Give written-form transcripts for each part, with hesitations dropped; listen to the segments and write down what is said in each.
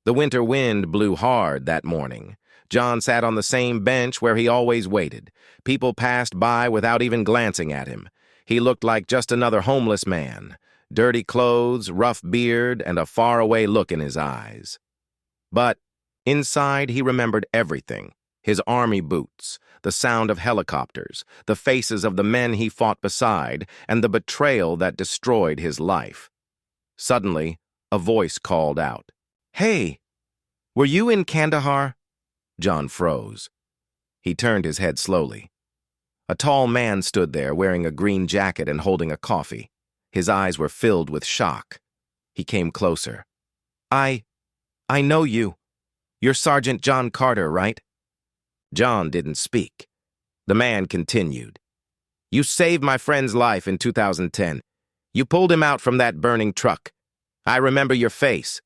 The winter wind blew hard that morning. John sat on the same bench where he always waited. People passed by without even glancing at him. He looked like just another homeless man. Dirty clothes, rough beard, and a faraway look in his eyes. But inside, he remembered everything. His army boots, the sound of helicopters, the faces of the men he fought beside, and the betrayal that destroyed his life. Suddenly, a voice called out, "Hey, were you in Kandahar?" John froze. He turned his head slowly. A tall man stood there wearing a green jacket and holding a coffee. His eyes were filled with shock. He came closer. I know you. You're Sergeant John Carter, right?" John didn't speak. The man continued. "You saved my friend's life in 2010. You pulled him out from that burning truck. I remember your face."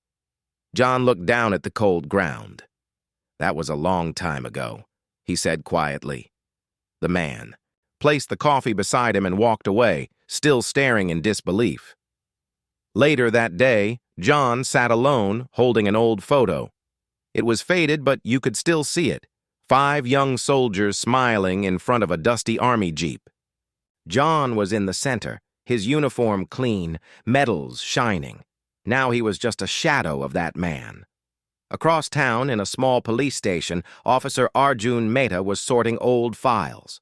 John looked down at the cold ground. "That was a long time ago," he said quietly. The man placed the coffee beside him and walked away, still staring in disbelief. Later that day, John sat alone, holding an old photo. It was faded, but you could still see it. 5 young soldiers smiling in front of a dusty army jeep. John was in the center, his uniform clean, medals shining. Now he was just a shadow of that man. Across town, in a small police station, Officer Arjun Mehta was sorting old files.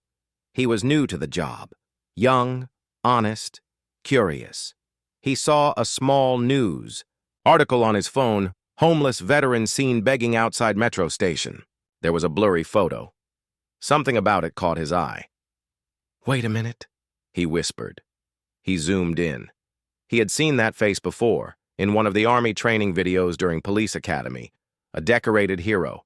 He was new to the job. Young, honest, curious. He saw a small news article on his phone, "Homeless veteran seen begging outside metro station." There was a blurry photo. Something about it caught his eye. "Wait a minute," he whispered. He zoomed in. He had seen that face before, in one of the Army training videos during Police Academy. A decorated hero.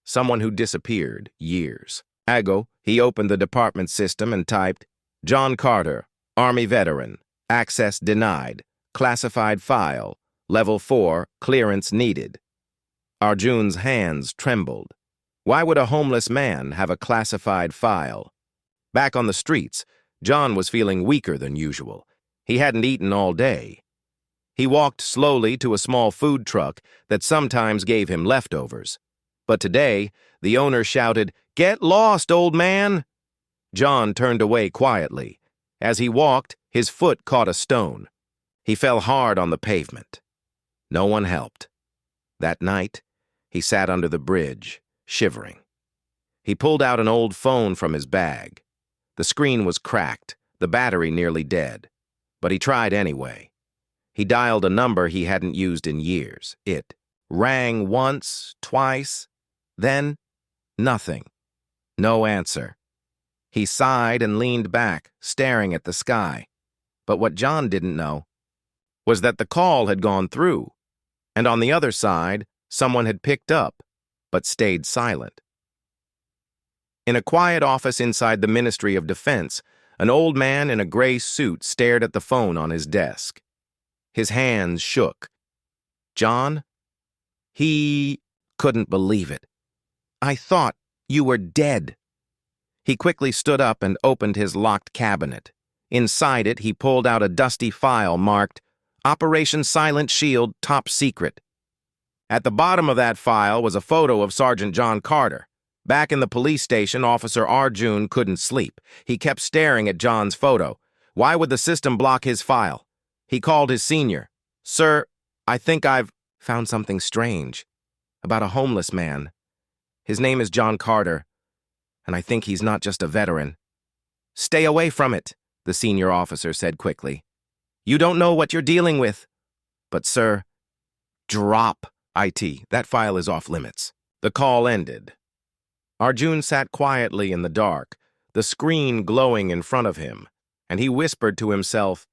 Someone who disappeared years ago. He opened the department system and typed, "John Carter, Army veteran, access denied, classified file, level 4, clearance needed." Arjun's hands trembled. Why would a homeless man have a classified file? Back on the streets, John was feeling weaker than usual. He hadn't eaten all day. He walked slowly to a small food truck that sometimes gave him leftovers. But today, the owner shouted, "Get lost, old man!" John turned away quietly. As he walked, his foot caught a stone. He fell hard on the pavement. No one helped. That night, he sat under the bridge, shivering. He pulled out an old phone from his bag. The screen was cracked, the battery nearly dead. But he tried anyway. He dialed a number he hadn't used in years. It rang once, twice, then nothing. No answer. He sighed and leaned back, staring at the sky. But what John didn't know was that the call had gone through, and on the other side, someone had picked up, but stayed silent. In a quiet office inside the Ministry of Defense, an old man in a gray suit stared at the phone on his desk. His hands shook. "John?" He couldn't believe it. "I thought you were dead." He quickly stood up and opened his locked cabinet. Inside it, he pulled out a dusty file marked, "Operation Silent Shield, Top Secret." At the bottom of that file was a photo of Sergeant John Carter. Back in the police station, Officer Arjun couldn't sleep. He kept staring at John's photo. Why would the system block his file? He called his senior. "Sir, I think I've found something strange about a homeless man. His name is John Carter, and I think he's not just a veteran." "Stay away from it," the senior officer said quickly. "You don't know what you're dealing with." "But sir..." "Drop IT. That file is off limits." The call ended. Arjun sat quietly in the dark, the screen glowing in front of him, and he whispered to himself,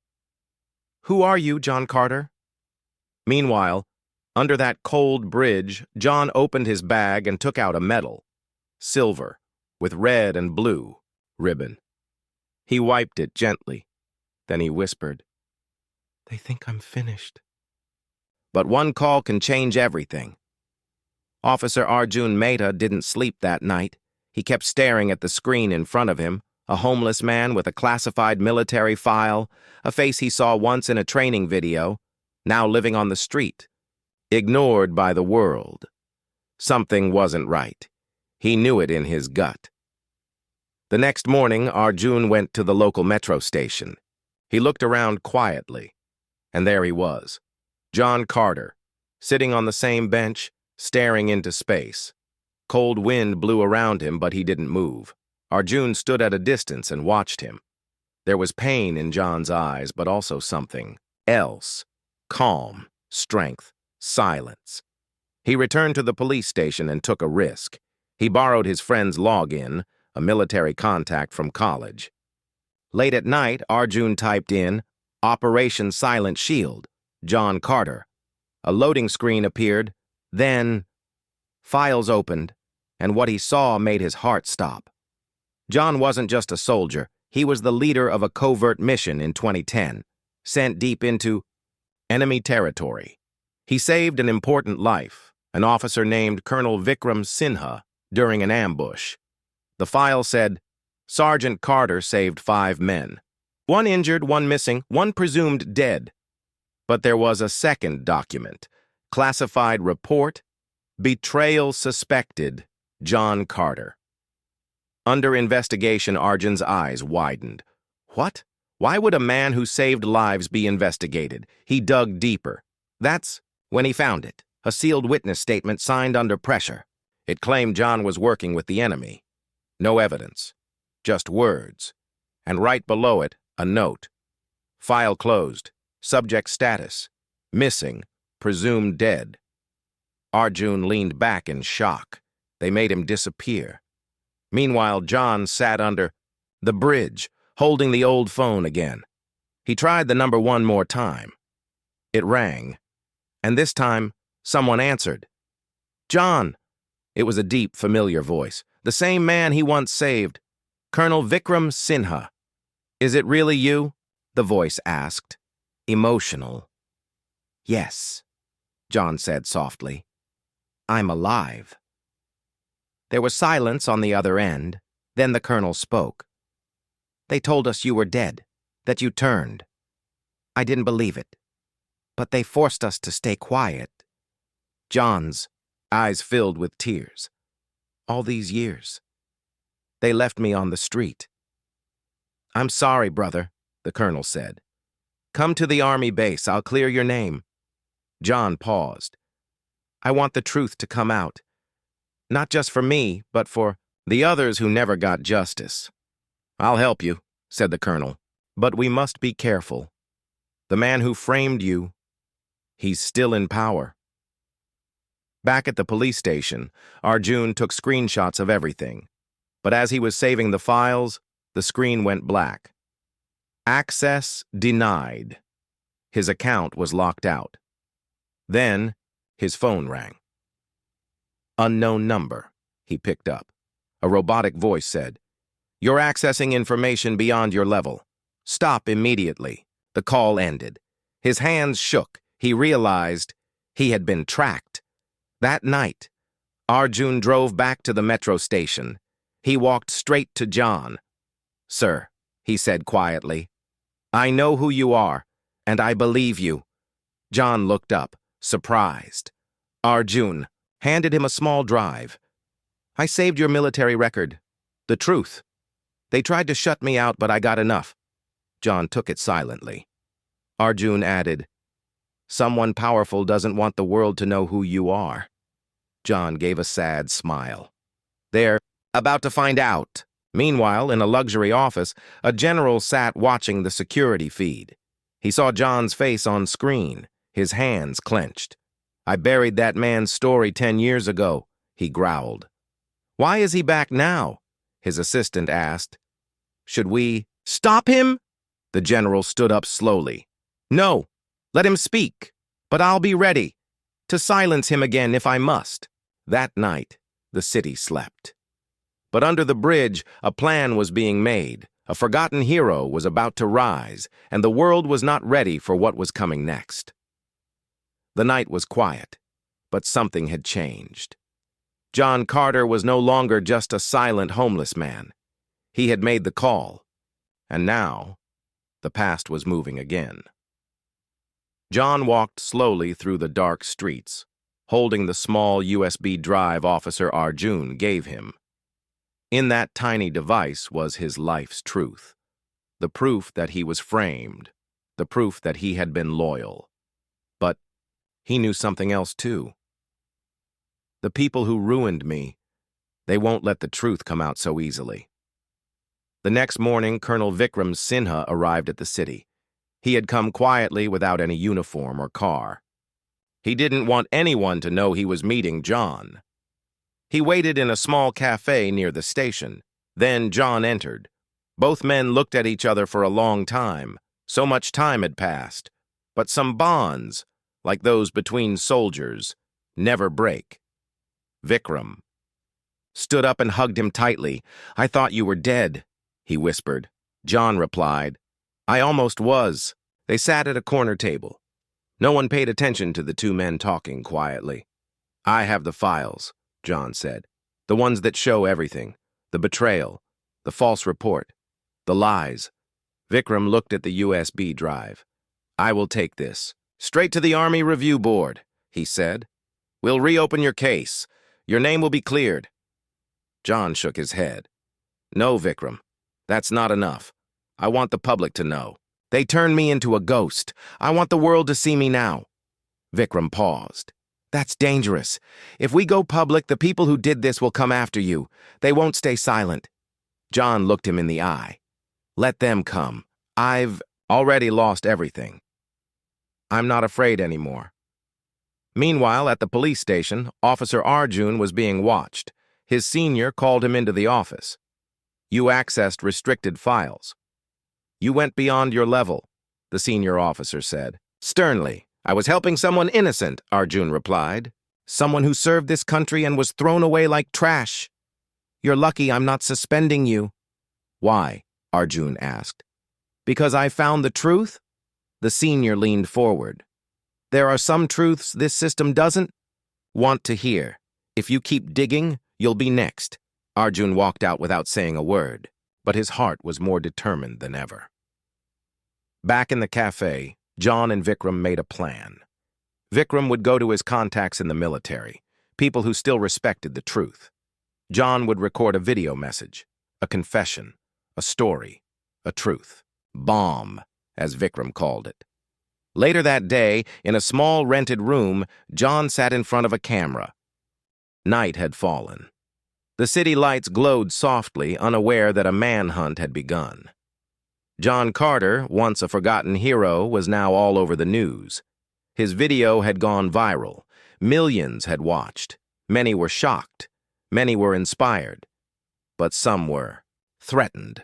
"Who are you, John Carter?" Meanwhile, under that cold bridge, John opened his bag and took out a medal. Silver, with red and blue ribbon. He wiped it gently. Then he whispered, "They think I'm finished." But one call can change everything. Officer Arjun Mehta didn't sleep that night. He kept staring at the screen in front of him, a homeless man with a classified military file, a face he saw once in a training video, now living on the street. ignored by the world. Something wasn't right. He knew it in his gut. The next morning, Arjun went to the local metro station. He looked around quietly, and there he was, John Carter, sitting on the same bench, staring into space. Cold wind blew around him, but he didn't move. Arjun stood at a distance and watched him. There was pain in John's eyes, but also something else. Calm, strength, silence. He returned to the police station and took a risk. He borrowed his friend's login, a military contact from college. Late at night, Arjun typed in, Operation Silent Shield, John Carter. A loading screen appeared, then files opened, and what he saw made his heart stop. John wasn't just a soldier, he was the leader of a covert mission in 2010, sent deep into enemy territory. He saved an important life, an officer named Colonel Vikram Sinha, during an ambush. The file said, Sergeant Carter saved 5 men. 1 injured, 1 missing, 1 presumed dead. But there was a second document. Classified report, betrayal suspected, John Carter. Under investigation, Arjun's eyes widened. What? Why would a man who saved lives be investigated? He dug deeper. That's when he found it, a sealed witness statement signed under pressure. It claimed John was working with the enemy. No evidence, just words. And right below it, a note. File closed. Subject status. Missing. Presumed dead. Arjun leaned back in shock. They made him disappear. Meanwhile, John sat under the bridge, holding the old phone again. He tried the number 1 more time. It rang. And this time, someone answered. John! It was a deep, familiar voice. The same man he once saved. Colonel Vikram Sinha. Is it really you? The voice asked. Emotional. Yes, John said softly. I'm alive. There was silence on the other end. Then the colonel spoke. They told us you were dead, that you turned. I didn't believe it. But they forced us to stay quiet. John's eyes filled with tears. All these years. They left me on the street. I'm sorry, brother, the colonel said. Come to the army base, I'll clear your name. John paused. I want the truth to come out. Not just for me, but for the others who never got justice. I'll help you, said the colonel, but we must be careful. The man who framed you, he's still in power. Back at the police station, Arjun took screenshots of everything. But as he was saving the files, the screen went black. Access denied. His account was locked out. Then, his phone rang. Unknown number, he picked up. A robotic voice said, You're accessing information beyond your level. Stop immediately. The call ended. His hands shook. He realized he had been tracked. That night, Arjun drove back to the metro station. He walked straight to John. Sir, he said quietly, I know who you are, and I believe you. John looked up, surprised. Arjun handed him a small drive. I saved your military record. The truth. They tried to shut me out, but I got enough. John took it silently. Arjun added, Someone powerful doesn't want the world to know who you are. John gave a sad smile. They're about to find out. Meanwhile, in a luxury office, a general sat watching the security feed. He saw John's face on screen, his hands clenched. I buried that man's story 10 years ago, he growled. Why is he back now? His assistant asked. Should we stop him? The general stood up slowly. No, let him speak, but I'll be ready to silence him again if I must. That night, the city slept. But under the bridge, a plan was being made. A forgotten hero was about to rise, and the world was not ready for what was coming next. The night was quiet, but something had changed. John Carter was no longer just a silent homeless man. He had made the call, and now the past was moving again. John walked slowly through the dark streets, holding the small USB drive Officer Arjun gave him. In that tiny device was his life's truth, the proof that he was framed, the proof that he had been loyal. But he knew something else too. The people who ruined me, they won't let the truth come out so easily. The next morning, Colonel Vikram Sinha arrived at the city. He had come quietly without any uniform or car. He didn't want anyone to know he was meeting John. He waited in a small cafe near the station. Then John entered. Both men looked at each other for a long time. So much time had passed. But some bonds, like those between soldiers, never break. Vikram stood up and hugged him tightly. "I thought you were dead," he whispered. John replied, "I almost was." They sat at a corner table. No one paid attention to the two men talking quietly. "I have the files," John said. "The ones that show everything. The betrayal, the false report, the lies." Vikram looked at the USB drive. "I will take this straight to the Army Review Board," he said. "We'll reopen your case. Your name will be cleared." John shook his head. "No, Vikram. That's not enough. I want the public to know. They turned me into a ghost. I want the world to see me now." Vikram paused. "That's dangerous. If we go public, the people who did this will come after you. They won't stay silent." John looked him in the eye. "Let them come. I've already lost everything. I'm not afraid anymore." Meanwhile, at the police station, Officer Arjun was being watched. His senior called him into the office. "You accessed restricted files." "You went beyond your level," the senior officer said. Sternly, "I was helping someone innocent," Arjun replied. "Someone who served this country and was thrown away like trash. You're lucky I'm not suspending you." "Why?" Arjun asked. "Because I found the truth?" The senior leaned forward. "There are some truths this system doesn't want to hear. If you keep digging, you'll be next." Arjun walked out without saying a word, but his heart was more determined than ever. Back in the cafe, John and Vikram made a plan. Vikram would go to his contacts in the military, people who still respected the truth. John would record a video message, a confession, a story, a truth. Bomb, as Vikram called it. Later that day, in a small rented room, John sat in front of a camera. Night had fallen. The city lights glowed softly, unaware that a manhunt had begun. John Carter, once a forgotten hero, was now all over the news. His video had gone viral. Millions had watched. Many were shocked. Many were inspired. But some were threatened.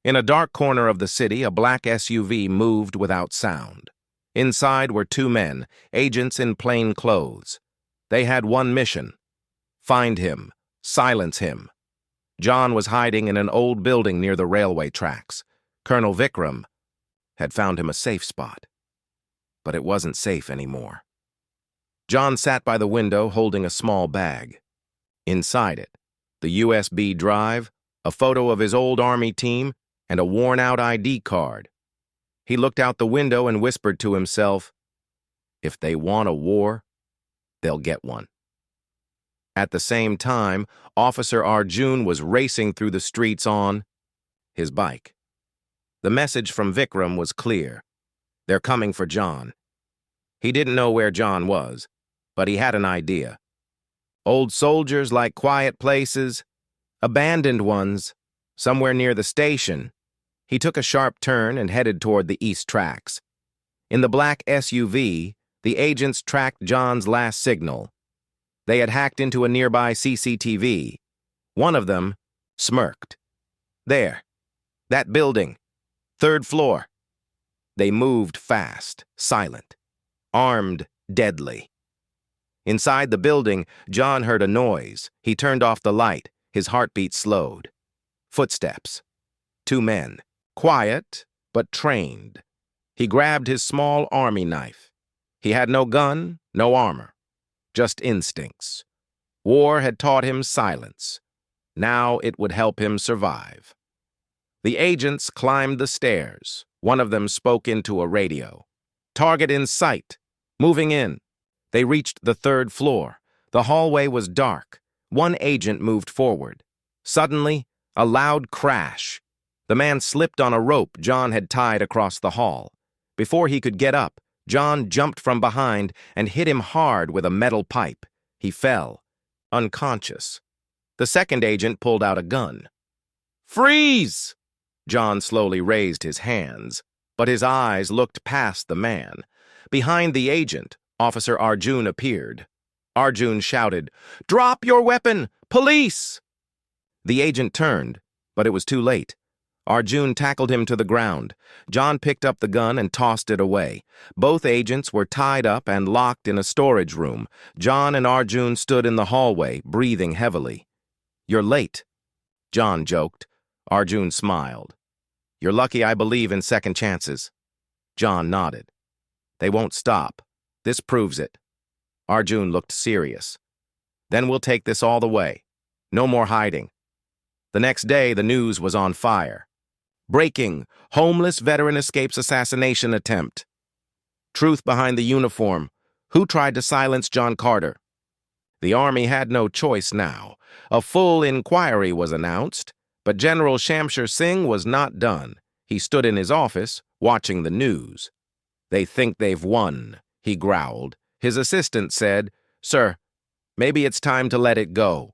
In a dark corner of the city, a black SUV moved without sound. Inside were two men, agents in plain clothes. They had one mission: find him, silence him. John was hiding in an old building near the railway tracks. Colonel Vikram had found him a safe spot. But it wasn't safe anymore. John sat by the window holding a small bag. Inside it, the USB drive, a photo of his old army team, and a worn-out ID card. He looked out the window and whispered to himself, "If they want a war, they'll get one." At the same time, Officer Arjun was racing through the streets on his bike. The message from Vikram was clear. They're coming for John. He didn't know where John was, but he had an idea. Old soldiers like quiet places, abandoned ones, somewhere near the station. He took a sharp turn and headed toward the east tracks. In the black SUV, the agents tracked John's last signal. They had hacked into a nearby CCTV. One of them smirked. "There, that building, 3rd floor." They moved fast, silent, armed deadly. Inside the building, John heard a noise. He turned off the light. His heartbeat slowed. Footsteps. Two men. Quiet, but trained. He grabbed his small army knife. He had no gun, no armor. Just instincts. War had taught him silence. Now it would help him survive. The agents climbed the stairs. One of them spoke into a radio. Target in sight. Moving in. They reached the third floor. The hallway was dark. One agent moved forward. Suddenly, a loud crash. The man slipped on a rope John had tied across the hall. Before he could get up, John jumped from behind and hit him hard with a metal pipe. He fell, unconscious. The second agent pulled out a gun. "Freeze!" John slowly raised his hands, but his eyes looked past the man. Behind the agent, Officer Arjun appeared. Arjun shouted, "Drop your weapon! Police!" The agent turned, but it was too late. Arjun tackled him to the ground. John picked up the gun and tossed it away. Both agents were tied up and locked in a storage room. John and Arjun stood in the hallway, breathing heavily. "You're late," John joked. Arjun smiled. "You're lucky I believe in second chances." John nodded. "They won't stop. This proves it." Arjun looked serious. "Then we'll take this all the way. No more hiding." The next day, the news was on fire. Breaking: homeless veteran escapes assassination attempt. Truth behind the uniform: who tried to silence John Carter? The army had no choice now. A full inquiry was announced, but General Shamsher Singh was not done. He stood in his office, watching the news. "They think they've won," he growled. His assistant said, "Sir, maybe it's time to let it go."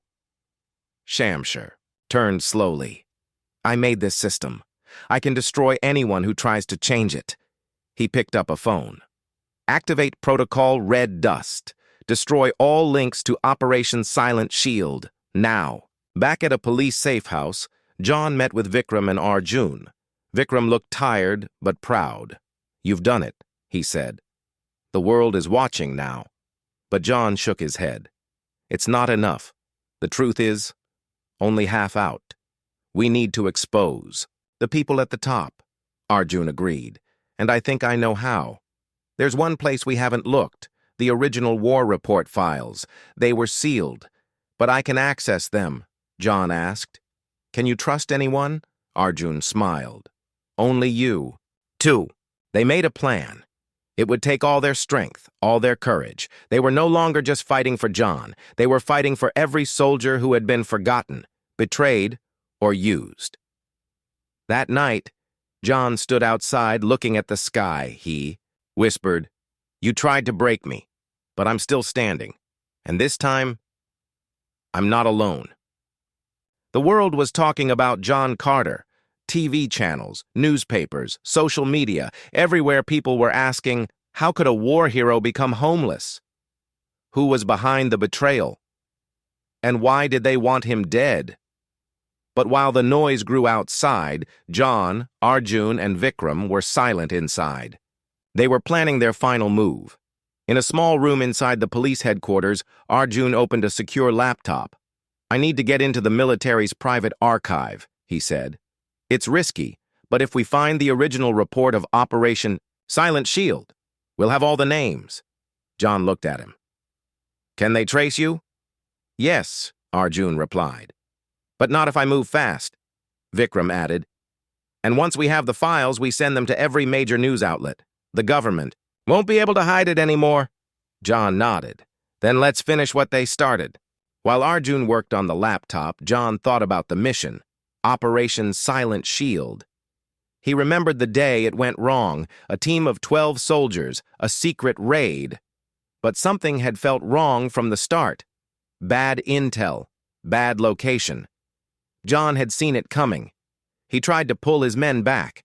Shamsher turned slowly. "I made this system. I can destroy anyone who tries to change it." He picked up a phone. "Activate Protocol Red Dust. Destroy all links to Operation Silent Shield, now." Back at a police safe house, John met with Vikram and Arjun. Vikram looked tired but proud. "You've done it," he said. "The world is watching now." But John shook his head. "It's not enough. The truth is, only half out. We need to expose the people at the top." Arjun agreed. "And I think I know how. There's one place we haven't looked, the original war report files. They were sealed. But I can access them," John asked. "Can you trust anyone?" Arjun smiled. "Only you." 2. They made a plan. It would take all their strength, all their courage. They were no longer just fighting for John. They were fighting for every soldier who had been forgotten, betrayed, or used. That night, John stood outside looking at the sky. He whispered, "You tried to break me, but I'm still standing. And this time, I'm not alone." The world was talking about John Carter. TV channels, newspapers, social media, everywhere people were asking, how could a war hero become homeless? Who was behind the betrayal? And why did they want him dead? But while the noise grew outside, John, Arjun, and Vikram were silent inside. They were planning their final move. In a small room inside the police headquarters, Arjun opened a secure laptop. "I need to get into the military's private archive," he said. "It's risky, but if we find the original report of Operation Silent Shield, we'll have all the names." John looked at him. "Can they trace you?" "Yes," Arjun replied. "But not if I move fast," Vikram added. "And once we have the files, we send them to every major news outlet. The government won't be able to hide it anymore." John nodded. "Then let's finish what they started." While Arjun worked on the laptop, John thought about the mission, Operation Silent Shield. He remembered the day it went wrong, a team of 12 soldiers, a secret raid. But something had felt wrong from the start. Bad intel, bad location. John had seen it coming. He tried to pull his men back,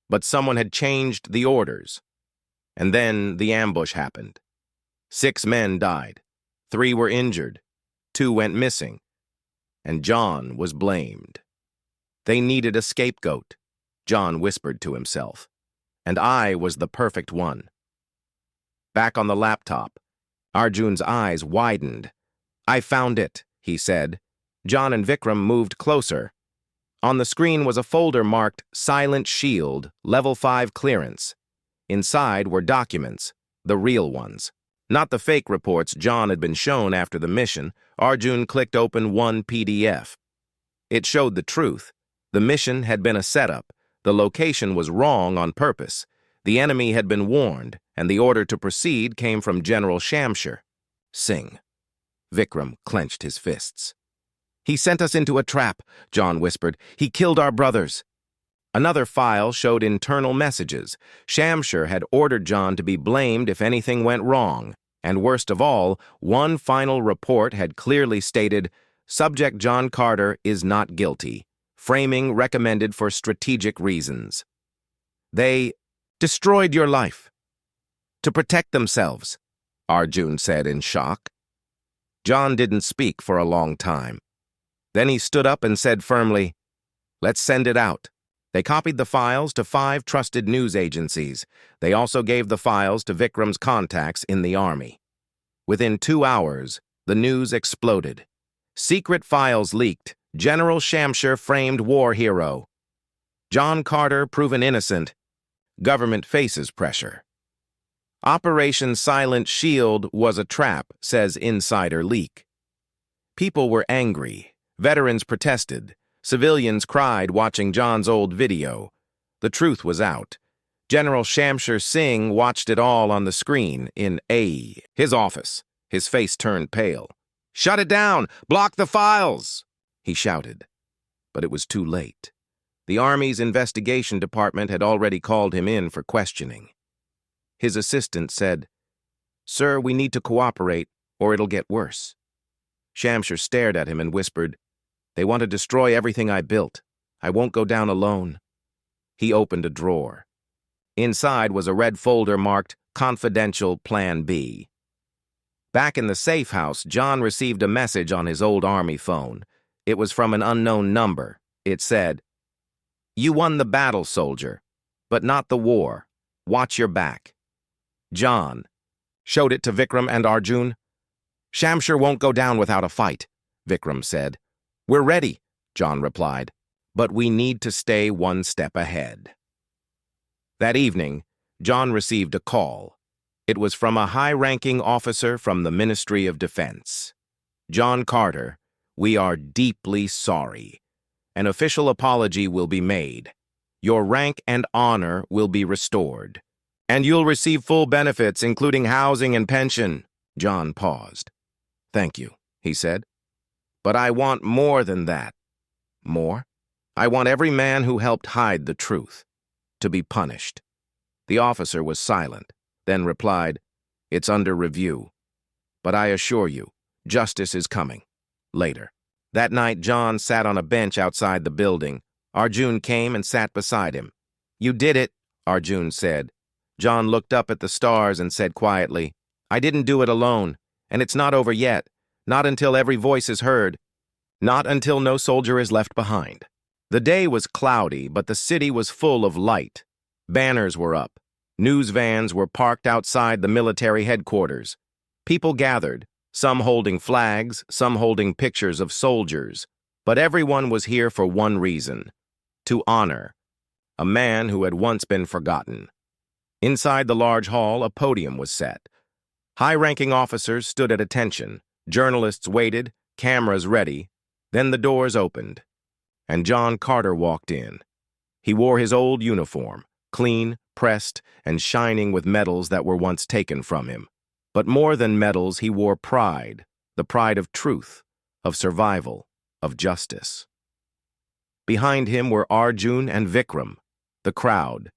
but someone had changed the orders. And then the ambush happened. 6 men died. 3 were injured. 2 went missing. And John was blamed. They needed a scapegoat, John whispered to himself. And I was the perfect one. Back on the laptop, Arjun's eyes widened. "I found it," he said. John and Vikram moved closer. On the screen was a folder marked Silent Shield, Level 5 Clearance. Inside were documents, the real ones. Not the fake reports John had been shown after the mission. Arjun clicked open one PDF. It showed the truth. The mission had been a setup. The location was wrong on purpose. The enemy had been warned, and the order to proceed came from General Shamshir. Sing. Vikram clenched his fists. "He sent us into a trap," John whispered. "He killed our brothers." Another file showed internal messages. Shamshir had ordered John to be blamed if anything went wrong, and worst of all, one final report had clearly stated, "Subject John Carter is not guilty. Framing recommended for strategic reasons." "They destroyed your life to protect themselves," Arjun said in shock. John didn't speak for a long time. Then he stood up and said firmly, "Let's send it out." They copied the files to 5 trusted news agencies. They also gave the files to Vikram's contacts in the army. Within 2 hours, the news exploded. Secret files leaked. General Shamshir framed war hero. John Carter proven innocent. Government faces pressure. Operation Silent Shield was a trap, says insider leak. People were angry. Veterans protested. Civilians cried watching John's old video. The truth was out. General Shamshir Singh watched it all on the screen in his office. His face turned pale. "Shut it down! Block the files!" he shouted. But it was too late. The Army's investigation department had already called him in for questioning. His assistant said, "Sir, we need to cooperate, or it'll get worse." Shamshir stared at him and whispered, "They want to destroy everything I built. I won't go down alone." He opened a drawer. Inside was a red folder marked Confidential Plan B. Back in the safe house, John received a message on his old Army phone. It was from an unknown number. It said, "You won the battle, soldier, but not the war. Watch your back." John showed it to Vikram and Arjun. "Shamshir won't go down without a fight," Vikram said. "We're ready," John replied, "but we need to stay one step ahead." That evening, John received a call. It was from a high-ranking officer from the Ministry of Defense. "John Carter, we are deeply sorry. An official apology will be made. Your rank and honor will be restored. And you'll receive full benefits, including housing and pension." John paused. "Thank you," he said. "But I want more than that." "More?" "I want every man who helped hide the truth to be punished." The officer was silent, then replied, "It's under review. But I assure you, justice is coming. Later." That night, John sat on a bench outside the building. Arjun came and sat beside him. "You did it," Arjun said. John looked up at the stars and said quietly, "I didn't do it alone, and it's not over yet. Not until every voice is heard. Not until no soldier is left behind." The day was cloudy, but the city was full of light. Banners were up. News vans were parked outside the military headquarters. People gathered, some holding flags, some holding pictures of soldiers. But everyone was here for one reason: to honor a man who had once been forgotten. Inside the large hall, a podium was set. High-ranking officers stood at attention. Journalists waited, cameras ready. Then the doors opened, and John Carter walked in. He wore his old uniform, clean, pressed, and shining with medals that were once taken from him. But more than medals, he wore pride, the pride of truth, of survival, of justice. Behind him were Arjun and Vikram. The crowd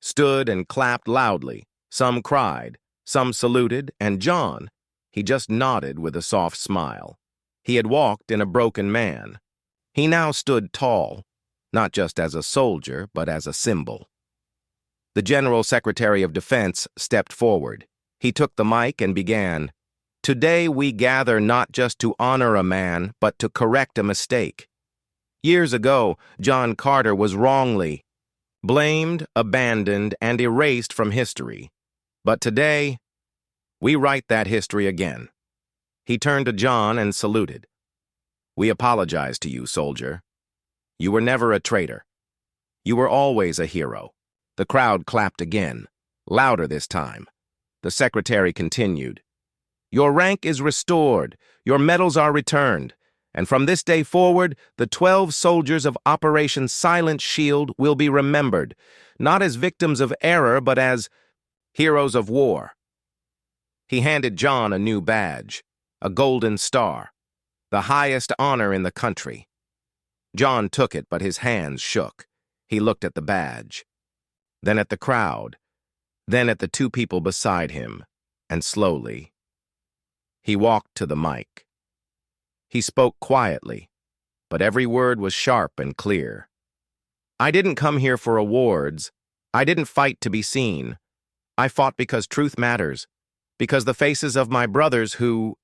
stood and clapped loudly. Some cried, some saluted, and John, he just nodded with a soft smile. He had walked in a broken man. He now stood tall, not just as a soldier, but as a symbol. The General Secretary of Defense stepped forward. He took the mic and began, "Today we gather not just to honor a man, but to correct a mistake. Years ago, John Carter was wrongly blamed, abandoned, and erased from history. But today, we write that history again." He turned to John and saluted. "We apologize to you, soldier. You were never a traitor. You were always a hero." The crowd clapped again, louder this time. The secretary continued, "Your rank is restored, your medals are returned, and from this day forward, the 12 soldiers of Operation Silent Shield will be remembered, not as victims of error, but as Heroes of War. He handed John a new badge, a golden star, the highest honor in the country. John took it, but his hands shook. He looked at the badge, then at the crowd, then at the two people beside him, and slowly, he walked to the mic. He spoke quietly, but every word was sharp and clear. I didn't come here for awards. I didn't fight to be seen. I fought because truth matters, because the faces of my brothers who